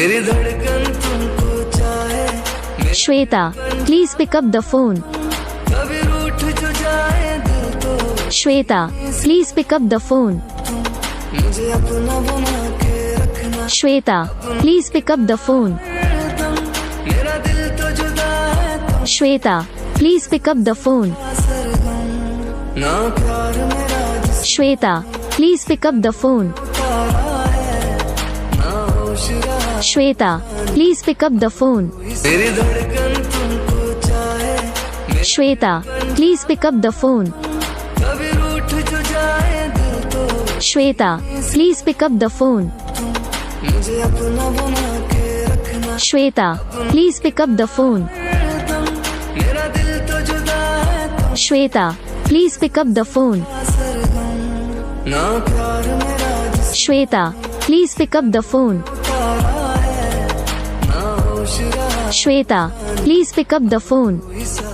मेरी धड़कन तुमको चाहे। Shweta, please pick up the phone. कभी रूठ जो जाए दिल तो Shweta, please pick up the phone. मुझे अपना बना के रखना। Shweta, please pick up the phone. मेरा दिल तो जुदा है Shweta, please pick up the phone. सरगम ना प्यार मेरा Shweta, please pick up the phone. Shweta, please pick up the phone. मेरी धड़कन तुमको चाहे। Shweta, please pick up the phone. कभी रूठ जो जाए दिल तो Shweta, please pick up the phone. मुझे अपना बना के रखना। Shweta, please pick up the phone. मेरा दिल तो जुदा है Shweta, please pick up the phone. सरगम ना प्यार मेरा Shweta, please pick up the phone. ना होश रहा Shweta, please pick up the phone. कोई सा